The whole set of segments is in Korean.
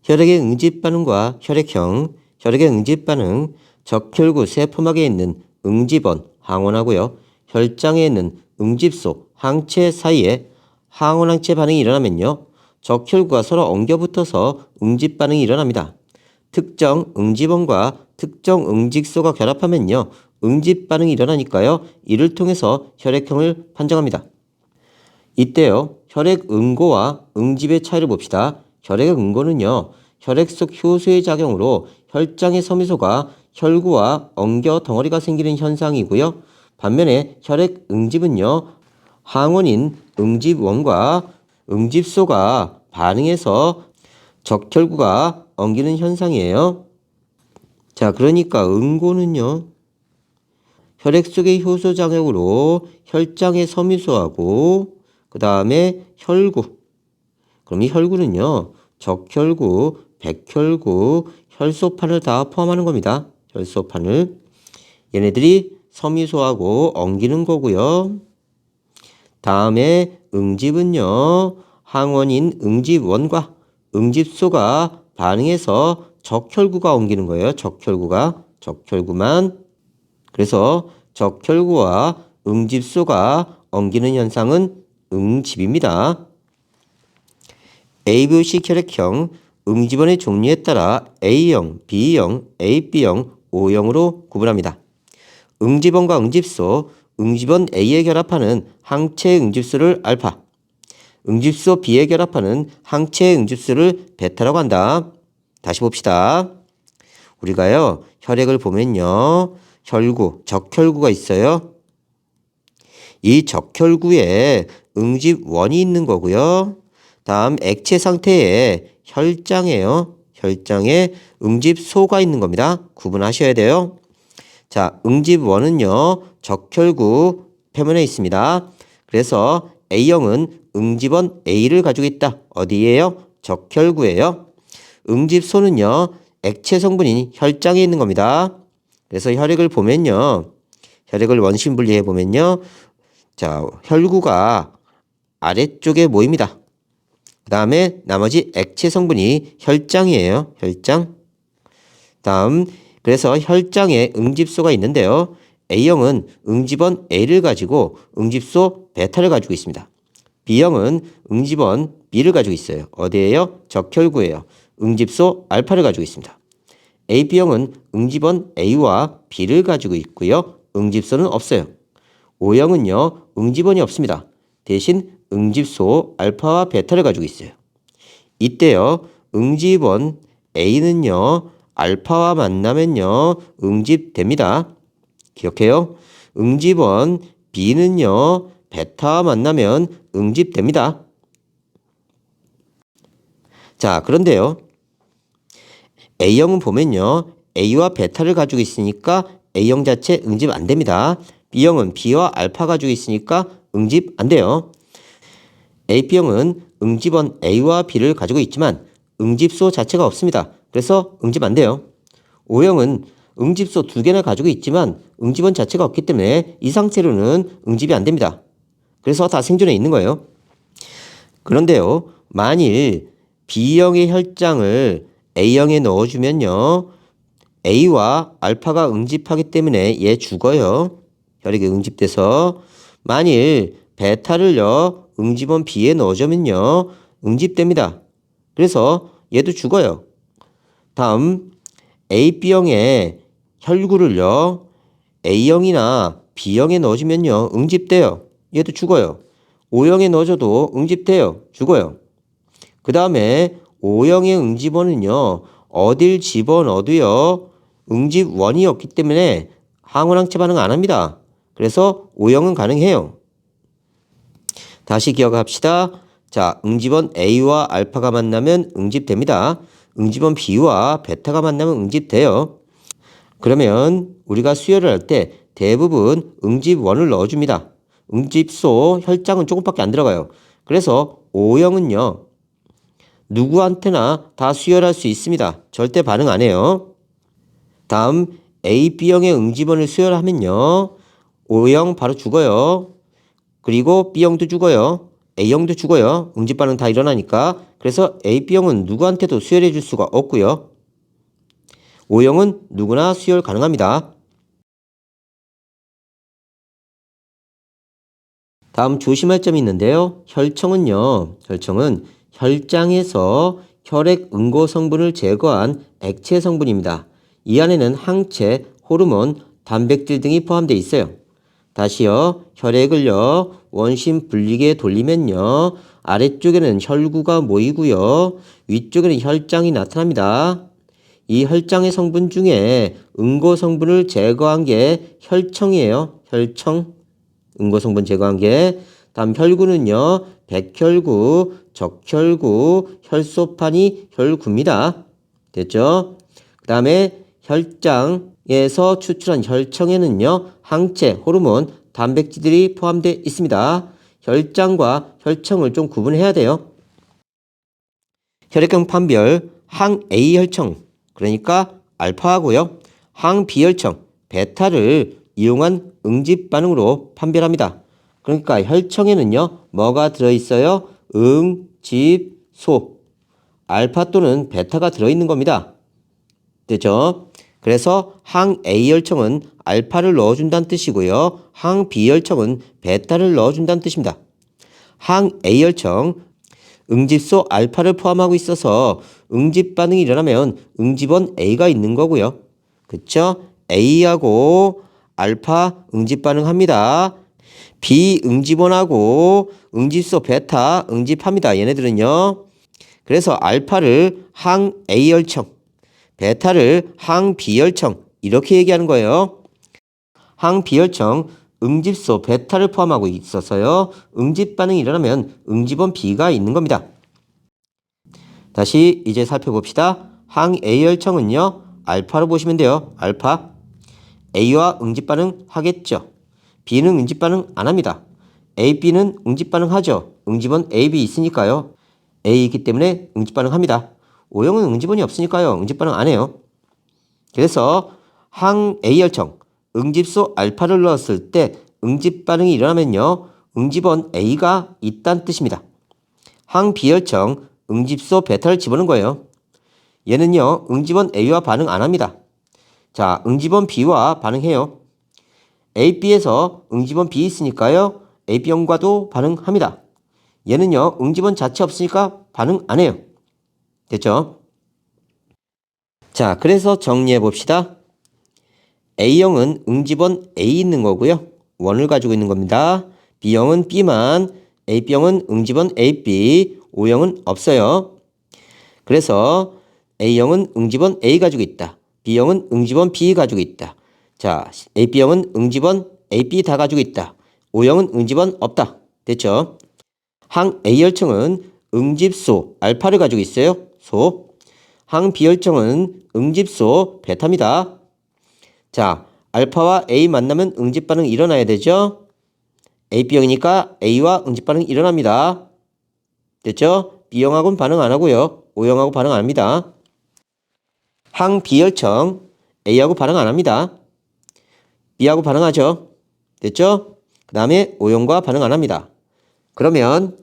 혈액의 응집 반응과 혈액형, 혈액의 응집 반응, 적혈구 세포막에 있는 응집원, 항원하고요. 혈장에 있는 응집소, 항체 사이에 항원항체 반응이 일어나면요. 적혈구가 서로 엉겨붙어서 응집 반응이 일어납니다. 특정 응집원과 특정 응집소가 결합하면요. 응집 반응이 일어나니까요. 이를 통해서 혈액형을 판정합니다. 이때요. 혈액 응고와 응집의 차이를 봅시다. 혈액 응고는요. 혈액 속 효소의 작용으로 혈장의 섬유소가 혈구와 엉겨 덩어리가 생기는 현상이고요. 반면에 혈액 응집은요. 항원인 응집원과 응집소가 반응해서 적혈구가 엉기는 현상이에요. 자, 그러니까 응고는요. 혈액 속의 효소 작용으로 혈장의 섬유소하고 그 다음에 혈구. 그럼 이 혈구는요. 적혈구, 백혈구, 혈소판을 다 포함하는 겁니다. 혈소판을. 얘네들이 섬유소하고 엉기는 거고요. 다음에 응집은요. 항원인 응집원과 응집소가 반응해서 적혈구가 엉기는 거예요. 적혈구만. 그래서 적혈구와 응집소가 엉기는 현상은 응집입니다. ABOC 혈액형 응집원의 종류에 따라 A형, B형, AB형, O형으로 구분합니다. 응집원과 응집소, 응집원 A에 결합하는 항체 응집소를 알파, 응집소 B에 결합하는 항체 응집소를 베타라고 한다. 다시 봅시다. 우리가요, 혈액을 보면요, 혈구, 적혈구가 있어요. 이 적혈구에 응집원이 있는 거고요. 다음 액체 상태에 혈장에요. 혈장에 응집소가 있는 겁니다. 구분하셔야 돼요. 자, 응집원은요. 적혈구 표면에 있습니다. 그래서 A형은 응집원 A를 가지고 있다. 어디예요? 적혈구예요. 응집소는요. 액체 성분인 혈장에 있는 겁니다. 그래서 혈액을 보면요. 혈액을 원심 분리해 보면요. 자, 혈구가 아래쪽에 모입니다. 그 다음에 나머지 액체 성분이 혈장이에요. 혈장. 다음, 그래서 혈장에 응집소가 있는데요. A형은 응집원 A를 가지고 응집소 베타를 가지고 있습니다. B형은 응집원 B를 가지고 있어요. 어디예요? 적혈구예요. 응집소 알파를 가지고 있습니다. AB형은 응집원 A와 B를 가지고 있고요. 응집소는 없어요. O형은요. 응집원이 없습니다. 대신 응집소 알파와 베타를 가지고 있어요. 이때요. 응집원 A는요. 알파와 만나면요. 응집됩니다. 기억해요. 응집원 B는요. 베타와 만나면 응집됩니다. 자, 그런데요. A형은 보면요. A와 베타를 가지고 있으니까 A형 자체 응집 안 됩니다. B형은 B와 알파 가지고 있으니까 응집 안 돼요. AB형은 응집원 A와 B를 가지고 있지만 응집소 자체가 없습니다. 그래서 응집 안 돼요. O형은 응집소 2개나 가지고 있지만 응집원 자체가 없기 때문에 이 상태로는 응집이 안 됩니다. 그래서 다 생존해 있는 거예요. 그런데요. 만일 B형의 혈장을 A형에 넣어주면요. A와 알파가 응집하기 때문에 얘 죽어요. 혈액이 응집돼서. 만일 베타를요. 응집원 B에 넣어주면요. 응집됩니다. 그래서 얘도 죽어요. 다음 AB형의 혈구를요. A형이나 B형에 넣어주면요. 응집돼요. 얘도 죽어요. O형에 넣어줘도 응집돼요. 죽어요. 그 다음에 O형의 응집원은요. 어딜 집어넣어도요. 응집원이 없기 때문에 항원항체 반응 안 합니다. 그래서 O형은 가능해요. 다시 기억합시다. 자, 응집원 A와 알파가 만나면 응집됩니다. 응집원 B와 베타가 만나면 응집돼요. 그러면 우리가 수혈을 할 때 대부분 응집원을 넣어줍니다. 응집소 혈장은 조금밖에 안 들어가요. 그래서 O형은요. 누구한테나 다 수혈할 수 있습니다. 절대 반응 안 해요. 다음 A, B형의 응집원을 수혈하면요. O형 바로 죽어요. 그리고 B형도 죽어요. A형도 죽어요. 응집 반응 다 일어나니까. 그래서 A, B형은 누구한테도 수혈해 줄 수가 없고요. O형은 누구나 수혈 가능합니다. 다음 조심할 점이 있는데요. 혈청은 혈장에서 혈액 응고 성분을 제거한 액체 성분입니다. 이 안에는 항체, 호르몬, 단백질 등이 포함되어 있어요. 다시요. 혈액을요. 원심 분리기에 돌리면요. 아래쪽에는 혈구가 모이고요. 위쪽에는 혈장이 나타납니다. 이 혈장의 성분 중에 응고 성분을 제거한 게 혈청이에요. 혈청. 응고 성분 제거한 게. 다음 혈구는요. 백혈구, 적혈구, 혈소판이 혈구입니다. 됐죠? 그 다음에 혈장에서 추출한 혈청에는요. 항체, 호르몬, 단백질들이 포함되어 있습니다. 혈장과 혈청을 좀 구분해야 돼요. 혈액형 판별 항 A 혈청, 그러니까 알파하고요. 항 B 혈청, 베타를 이용한 응집 반응으로 판별합니다. 그러니까 혈청에는요. 뭐가 들어있어요? 응, 집, 소. 알파 또는 베타가 들어있는 겁니다. 됐죠? 그래서 항 A 혈청은 알파를 넣어준다는 뜻이고요. 항 B 혈청은 베타를 넣어준다는 뜻입니다. 항 A 혈청, 응집소 알파를 포함하고 있어서 응집 반응이 일어나면 응집원 A가 있는 거고요. 그쵸? A하고 알파 응집 반응합니다. B 응집원하고 응집소 베타 응집합니다. 얘네들은요. 그래서 알파를 항 A 혈청, 베타를 항 B 혈청 이렇게 얘기하는 거예요. 항 B 혈청 응집소 베타를 포함하고 있어서요. 응집 반응이 일어나면 응집원 B가 있는 겁니다. 다시 이제 살펴봅시다. 항 A 혈청은요. 알파로 보시면 돼요. 알파. A와 응집 반응 하겠죠. B는 응집 반응 안 합니다. A, B는 응집 반응 하죠. 응집원 A, B 있으니까요. A 있기 때문에 응집 반응 합니다. O형은 응집원이 없으니까요. 응집 반응 안 해요. 그래서 항 A 혈청, 응집소 알파를 넣었을 때 응집 반응이 일어나면요. 응집원 A가 있다는 뜻입니다. 항 B 혈청, 응집소 베타를 집어넣은 거예요. 얘는요. 응집원 A와 반응 안 합니다. 자, 응집원 B와 반응해요. A, B에서 응집원 B 있으니까요. A, B형과도 반응합니다. 얘는요. 응집원 자체 없으니까 반응 안 해요. 됐죠? 자, 그래서 정리해 봅시다. A형은 응집원 A 있는 거고요. 원을 가지고 있는 겁니다. B형은 B만, AB형은 응집원 AB, O형은 없어요. 그래서 A형은 응집원 A 가지고 있다. B형은 응집원 B 가지고 있다. 자, AB형은 응집원 AB 다 가지고 있다. O형은 응집원 없다. 됐죠? 항 A 혈청은 응집소 알파를 가지고 있어요. 소. 항 B 혈청은 응집소 베타입니다. 자, 알파와 A 만나면 응집 반응 일어나야 되죠? AB형이니까 A와 응집 반응 일어납니다. 됐죠? B형하고는 반응 안 하고요. O형하고 반응 안 합니다. 항 B혈청 A하고 반응 안 합니다. B하고 반응하죠. 됐죠? 그 다음에 O형과 반응 안 합니다. 그러면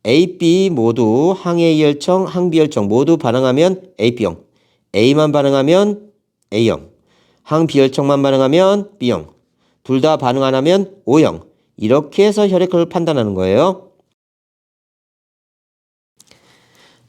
A, B 모두 항 A 혈청, 항 B 혈청 모두 반응하면 AB형. A만 반응하면 A형. 항 B 혈청만 반응하면 B형. 둘 다 반응 안 하면 O형. 이렇게 해서 혈액형을 판단하는 거예요.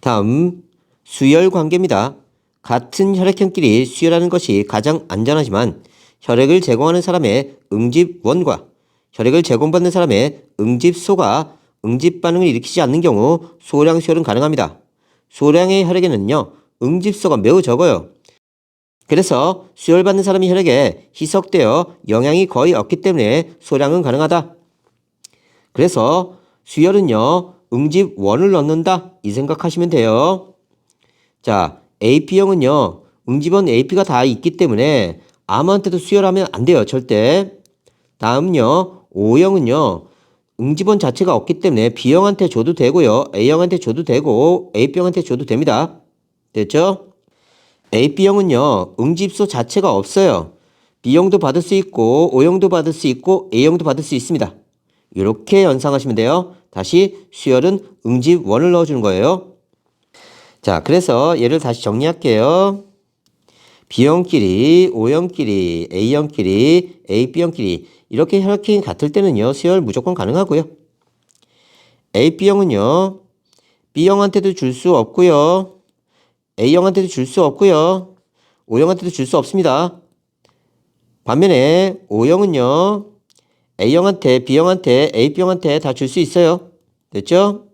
다음 수혈 관계입니다. 같은 혈액형끼리 수혈하는 것이 가장 안전하지만 혈액을 제공하는 사람의 응집원과 혈액을 제공받는 사람의 응집소가 응집 반응을 일으키지 않는 경우 소량 수혈은 가능합니다. 소량의 혈액에는요. 응집소가 매우 적어요. 그래서 수혈받는 사람의 혈액에 희석되어 영향이 거의 없기 때문에 소량은 가능하다. 그래서 수혈은요. 응집원을 넣는다 이 생각하시면 돼요. 자, AP형은요. 응집원 AP가 다 있기 때문에 아무한테도 수혈하면 안 돼요. 절대. 다음요. O형은요. 응집원 자체가 없기 때문에 B형한테 줘도 되고요. A형한테 줘도 되고 AB형한테 줘도 됩니다. 됐죠? AB형은요. 응집소 자체가 없어요. B형도 받을 수 있고 O형도 받을 수 있고 A형도 받을 수 있습니다. 이렇게 연상하시면 돼요. 다시 수열은 응집 1을 넣어주는 거예요. 자, 그래서 얘를 다시 정리할게요. B형끼리, O형끼리, A형끼리, A, B형끼리 이렇게 혈액형이 같을 때는요. 수열 무조건 가능하고요. A, B형은요. B형한테도 줄 수 없고요. A형한테도 줄 수 없고요. O형한테도 줄 수 없습니다. 반면에 O형은요. A형한테, B형한테, AB형한테 다 줄 수 있어요. 됐죠?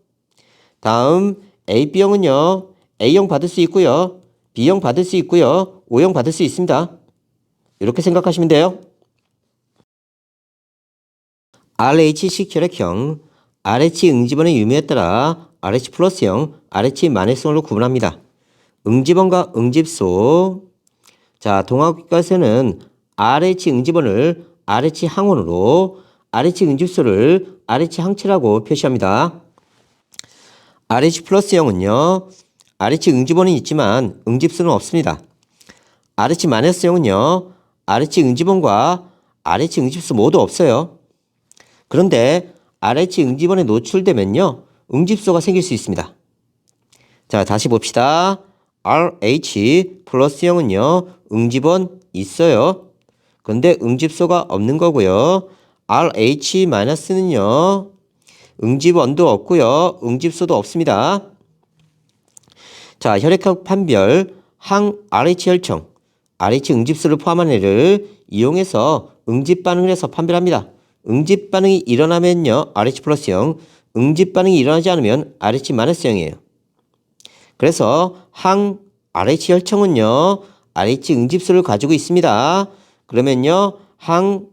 다음 AB형은요. A형 받을 수 있고요. B형 받을 수 있고요. O형 받을 수 있습니다. 이렇게 생각하시면 돼요. RH식 혈액형, RH 응집원의 유무에 따라 RH 플러스형, RH 마이너스형으로 구분합니다. 응집원과 응집소. 자, 동학교과서는 RH 응집원을 RH 항원으로, RH 응집소를 RH 항체라고 표시합니다. RH 플러스형은요, RH 응집원이 있지만 응집소는 없습니다. RH 마이너스형은요, RH 응집원과 RH 응집소 모두 없어요. 그런데 RH 응집원에 노출되면요, 응집소가 생길 수 있습니다. 자, 다시 봅시다. RH 플러스형은요, 응집원 있어요. 그런데 응집소가 없는 거고요. RH 마이너스는요, 응집원도 없고요. 응집소도 없습니다. 자, 혈액형 판별, 항 RH 혈청, RH 응집소를 포함한 애를 이용해서 응집 반응을 해서 판별합니다. 응집 반응이 일어나면요, RH 플러스형, 응집 반응이 일어나지 않으면 RH 마이너스형이에요. 그래서 항 RH 혈청은요, RH 응집소를 가지고 있습니다. 그러면요, 항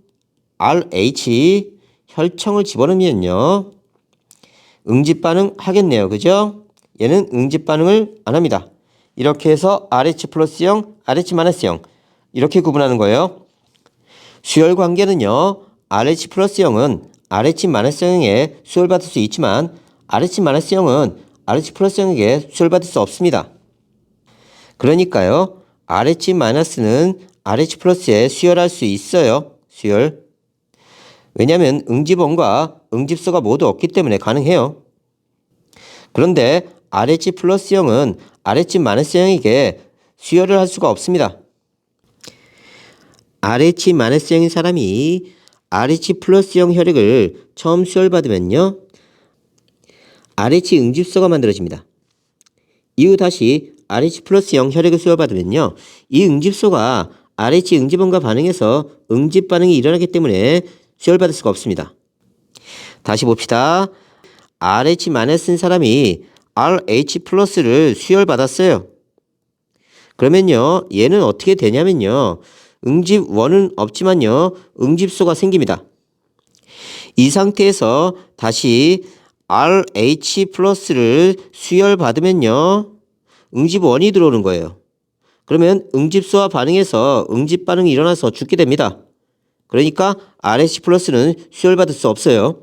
RH 혈청을 집어넣으면요, 응집 반응 하겠네요. 그죠? 얘는 응집 반응을 안 합니다. 이렇게 해서 RH 플러스형, RH 마이너스형 이렇게 구분하는 거예요. 수열 관계는요, RH 플러스형은 RH 마이너스형에 수혈받을 수 있지만 RH 마이너스형은 RH 플러스형에게 수혈받을 수 없습니다. 그러니까요, RH 마이너스는 RH 플러스에 수혈할 수 있어요. 수혈. 왜냐하면 응집원과 응집소가 모두 없기 때문에 가능해요. 그런데 RH 플러스형은 RH 마이너스형에게 수혈을 할 수가 없습니다. RH 마이너스형인 사람이 RH 플러스형 혈액을 처음 수혈받으면요, RH 응집소가 만들어집니다. 이후 다시 RH 플러스형 혈액을 수혈받으면요, 이 응집소가 RH 응집원과 반응해서 응집 반응이 일어나기 때문에 수혈받을 수가 없습니다. 다시 봅시다. RH 마이너스인 사람이 RH 플러스를 수혈받았어요. 그러면요, 얘는 어떻게 되냐면요, 응집원은 없지만요, 응집소가 생깁니다. 이 상태에서 다시 RH 플러스를 수혈받으면요, 응집원이 들어오는 거예요. 그러면 응집소와 반응해서 응집 반응이 일어나서 죽게 됩니다. 그러니까 RH 플러스는 수혈받을 수 없어요.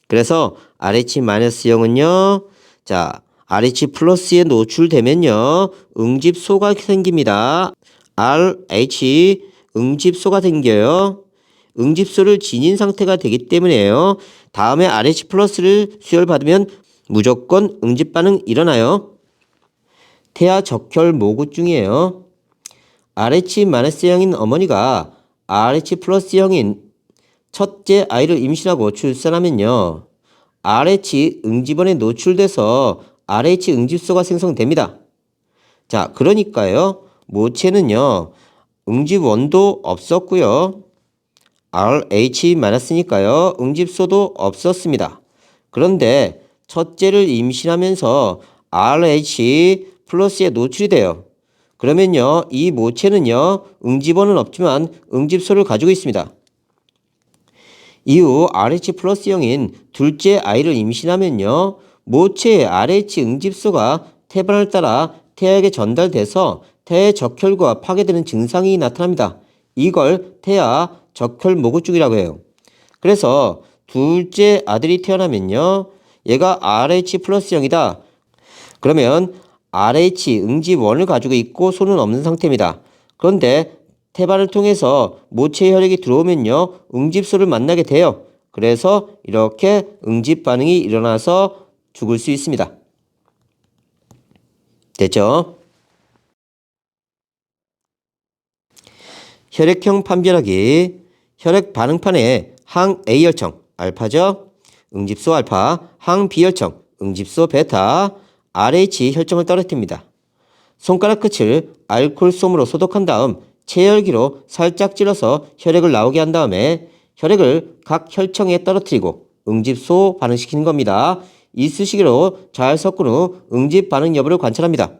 그래서 RH 마이너스형은요, 자, RH 플러스에 노출되면요, 응집소가 생깁니다. RH 응집소가 생겨요. 응집소를 지닌 상태가 되기 때문에요. 다음에 RH 플러스를 수혈받으면 무조건 응집 반응 일어나요. 태아 적혈 모구증이에요. RH 마이너스형인 어머니가 RH 플러스형인 첫째 아이를 임신하고 출산하면요, RH 응집원에 노출돼서 RH 응집소가 생성됩니다. 자, 그러니까요, 모체는요, 응집원도 없었고요, RH 마이너스니까요, 응집소도 없었습니다. 그런데 첫째를 임신하면서 RH 플러스에 노출이 돼요. 그러면요, 이 모체는요, 응집원은 없지만 응집소를 가지고 있습니다. 이후 RH 플러스형인 둘째 아이를 임신하면요, 모체의 RH 응집소가 태반을 따라 태아에게 전달돼서 태아의 적혈구가 파괴되는 증상이 나타납니다. 이걸 태아 적혈 모구증이라고 해요. 그래서 둘째 아들이 태어나면요, 얘가 RH 플러스형이다. 그러면 RH 응집원을 가지고 있고 소는 없는 상태입니다. 그런데 태반을 통해서 모체 혈액이 들어오면요, 응집소를 만나게 돼요. 그래서 이렇게 응집 반응이 일어나서 죽을 수 있습니다. 됐죠? 혈액형 판별하기. 혈액 반응판에 항 A혈청 알파죠. 응집소 알파, 항 B혈청 응집소 베타, RH 혈청을 떨어뜨립니다. 손가락 끝을 알코올솜으로 소독한 다음 체열기로 살짝 찔러서 혈액을 나오게 한 다음에 혈액을 각 혈청에 떨어뜨리고 응집소 반응시키는 겁니다. 이쑤시개로 잘 섞은 후 응집 반응 여부를 관찰합니다.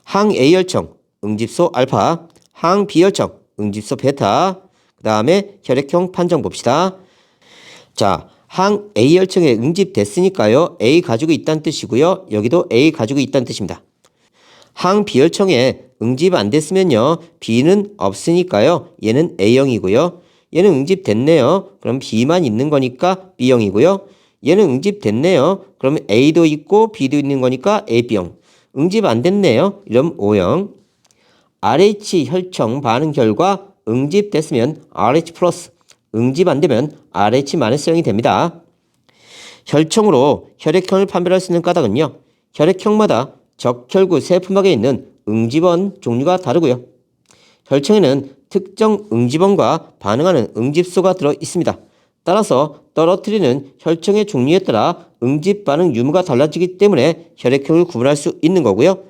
항 A혈청 응집소 알파, 항 B혈청 응집소 베타, 그 다음에 혈액형 판정 봅시다. 자, 항 A혈청에 응집됐으니까요. A 가지고 있다는 뜻이고요. 여기도 A 가지고 있다는 뜻입니다. 항 B혈청에 응집 안 됐으면요. B는 없으니까요. 얘는 A형이고요. 얘는 응집됐네요. 그럼 B만 있는 거니까 B형이고요. 얘는 응집됐네요. 그러면 A도 있고 B도 있는 거니까 AB형. 응집 안 됐네요. 이러면 O형. RH 혈청 반응 결과 응집됐으면 RH 플러스, 응집 안 되면 RH 마이너스형이 됩니다. 혈청으로 혈액형을 판별할 수 있는 까닭은요. 혈액형마다 적혈구 세포막에 있는 응집원 종류가 다르고요. 혈청에는 특정 응집원과 반응하는 응집소가 들어 있습니다. 따라서 떨어뜨리는 혈청의 종류에 따라 응집 반응 유무가 달라지기 때문에 혈액형을 구분할 수 있는 거고요.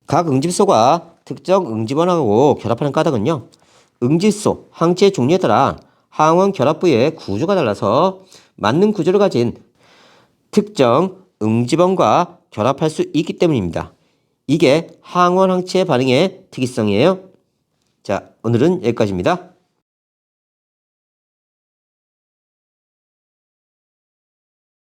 각 응집소가 특정 응집원하고 결합하는 까닭은요. 응집소, 항체 종류에 따라 항원 결합 부의 구조가 달라서 맞는 구조를 가진 특정 응집원과 결합할 수 있기 때문입니다. 이게 항원 항체 반응의 특이성이에요. 자, 오늘은 여기까지입니다.